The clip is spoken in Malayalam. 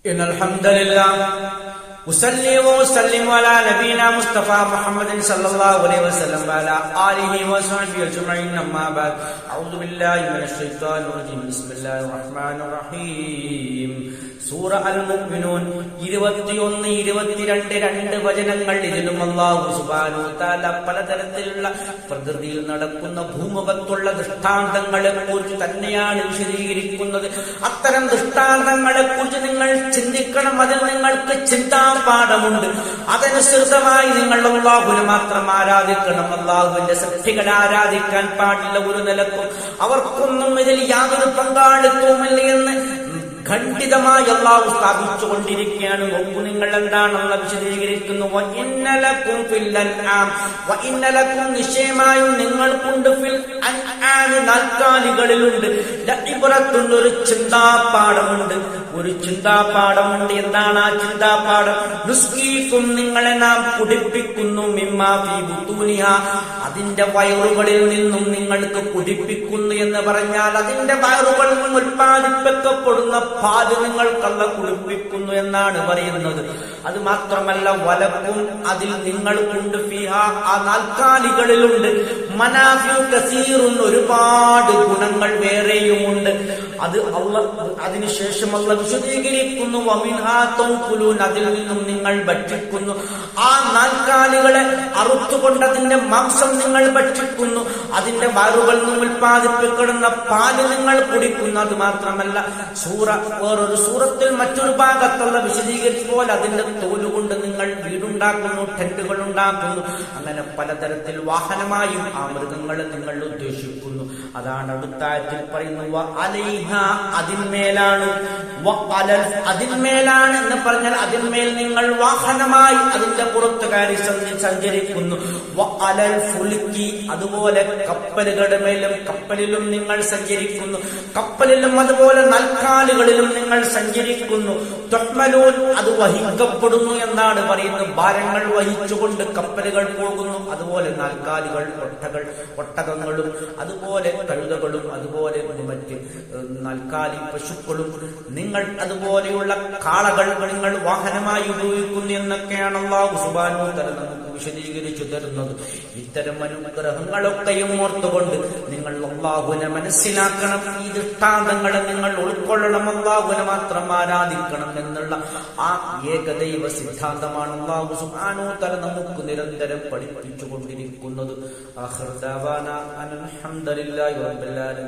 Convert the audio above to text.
إن الحمد لله أصلي وأسلم على نبينا مصطفى محمد صلى الله عليه وسلم وعلى آله وصحبه أجمعين أما بعد أعوذ بالله من الشيطان الرجيم بسم الله الرحمن الرحيم സൂറ അൽ മുഅ്മിനൂൻ 21-22 രണ്ട് വചനങ്ങൾ. ഇതിലും അല്ലാഹു സുബ്ഹാനഹു വ തആല പലതരത്തിലുള്ള പ്രകൃതിയിൽ നടക്കുന്ന ഭൂമുഖത്തുള്ള ദൃഷ്ടാന്തങ്ങളെ കുറിച്ച് തന്നെയാണ് വിശദീകരിക്കുന്നത്. അത്തരം ദൃഷ്ടാന്തങ്ങളെ കുറിച്ച് നിങ്ങൾ ചിന്തിക്കണം. അതിൽ നിങ്ങൾക്ക് ചിന്താപാഠമുണ്ട്. അതനുസൃതമായി നിങ്ങൾ അല്ലാഹുവിനെ മാത്രം ആരാധിക്കണം. അല്ലാഹുവിന്റെ സൃഷ്ടികളെ ആരാധിക്കാൻ പാടില്ല ഒരു നിലക്കും. അവർക്കൊന്നും ഇതിൽ യാതൊരു പങ്കാളിത്തവുമില്ല എന്ന് ഖണ്ഡിതമായി അല്ലാഹു സ്ഥാപിച്ചുകൊണ്ടിരിക്കുകയാണ്. നോക്കൂ, നിങ്ങൾ എന്താണെന്ന് വിശദീകരിക്കുന്നു. വഇന്നലകും ഫിൽ അൻആം, വഇന്നലകും നിശ്ചയമായും നിങ്ങൾക്കുണ്ട് ഫിൽ അൻആം നാൽക്കാലികളിലുണ്ട് ലഇബ്റത്തുൻ ഒരു ചിന്താപാഠമുണ്ട്. ഒരു ചിന്താപാഠമുണ്ട്. എന്താണ് ആ ചിന്താപാഠം? നുസ്കീകും നിങ്ങളെ നാം കുടിപ്പിക്കുന്നു മിമ്മാ ഫീ ബുതൂനിഹാ അതിന്റെ വയറുകളിൽ നിന്നും നിങ്ങൾക്ക് കുടിപ്പിക്കുന്നു എന്ന് പറഞ്ഞാൽ അതിന്റെ വയറുകളിൽ നിന്നും ഉൽപ്പാദിപ്പിക്കപ്പെടുന്ന പാല് നിങ്ങൾക്കല്ല കുടിപ്പിക്കുന്നു എന്നാണ് പറയുന്നത്. അത് മാത്രമല്ല, വലക്കും അതിൽ നിങ്ങൾക്കുണ്ട് ഫീഹാ ആ നാൽക്കാലികളിലുണ്ട് മനാഫിഉ കസീറുൻ ഒരുപാട് ഗുണങ്ങൾ വേറെയുമുണ്ട്. അത് അതിനുശേഷം അല്ലാഹു വിശദീകരിക്കുന്നു. വമിൻഹാ തൗകുലൂൻ അതിൽ നിന്നും നിങ്ങൾ ഭക്ഷിക്കുന്നു. ആ നാൽക്കാലികളെ അറുത്തുകൊണ്ട് അതിന്റെ മാംസം നിങ്ങൾ ഭക്ഷിക്കുന്നു. അതിന്റെ വയറുകളിൽ നിന്നും ഉൽപ്പാദിപ്പിക്കപ്പെടുന്ന പാല് നിങ്ങൾ കുടിക്കുന്നു. അത് മാത്രമല്ല, വേറൊരു സൂറത്തിൽ മറ്റൊരു ഭാഗത്തുള്ള വിശദീകരിച്ച പോലെ അതിന്റെ തോലുകൊണ്ട് നിങ്ങൾ വീടുണ്ടാക്കുന്നു, ടെന്റുകൾ ഉണ്ടാക്കുന്നു. അങ്ങനെ പലതരത്തിൽ വാഹനമായും ആ മൃഗങ്ങളെ നിങ്ങൾ ഉദ്ദേശിക്കുന്നു. അതാണ് അടുത്ത ആയത്തിൽ പറയുന്നത് അലൈഹ അതിന്മേലാണ്, അതിന്മേലാണ് എന്ന് പറഞ്ഞാൽ അതിന്മേൽ നിങ്ങൾ വാഹനമായി അതിന്റെ പുറത്ത് കയറി സഞ്ചരിക്കുന്നു. അലൽ ഫുൽക്കി അതുപോലെ കപ്പലുകളുടെ മേലും കപ്പലിലും നിങ്ങൾ സഞ്ചരിക്കുന്നു. കപ്പലിലും അതുപോലെ നാൽക്കാലികളിലും നിങ്ങൾ സഞ്ചരിക്കുന്നു. തുഹ്മലൂൻ അത് വഹിക്കപ്പെടുന്നു എന്നാണ് പറയുന്നത്. ഭാരങ്ങൾ വഹിച്ചുകൊണ്ട് കപ്പലുകൾ പോകുന്നു. അതുപോലെ നാൽക്കാലികൾ ഒട്ടകങ്ങളും അതുപോലെ കഴുതകളും അതുപോലെ മറ്റ് നാൽക്കാലി പശുക്കളും നിങ്ങൾ അതുപോലെയുള്ള കാളകൾ നിങ്ങൾ വാഹനമായി ഉപയോഗിക്കുന്നു എന്നൊക്കെയാണ് അല്ലാഹു സുബ്ഹാനഹു വ തആല നമുക്ക് വിശദീകരിച്ചു തരുന്നത്. ഇത്തരം അനുഗ്രഹങ്ങളൊക്കെയും ഓർത്തുകൊണ്ട് നിങ്ങൾ അല്ലാഹുവിനെ മനസ്സിലാക്കണം. ഈ ദൃഷ്ടാന്തങ്ങളെ നിങ്ങൾ ഉൾക്കൊള്ളണം. അല്ലാഹുവിനെ മാത്രം ആരാധിക്കണം എന്നുള്ള ആ ഏകദൈവ സിദ്ധാന്തമാണ് അല്ലാഹു സുബ്ഹാനഹു വ തആല നമുക്ക് നിരന്തരം പഠിപ്പിച്ചു കൊണ്ടിരിക്കുന്നത്. ആഖിറു ദഅവാനാ അൽഹംദുലില്ലാഹി റബ്ബിൽ ആലമീൻ.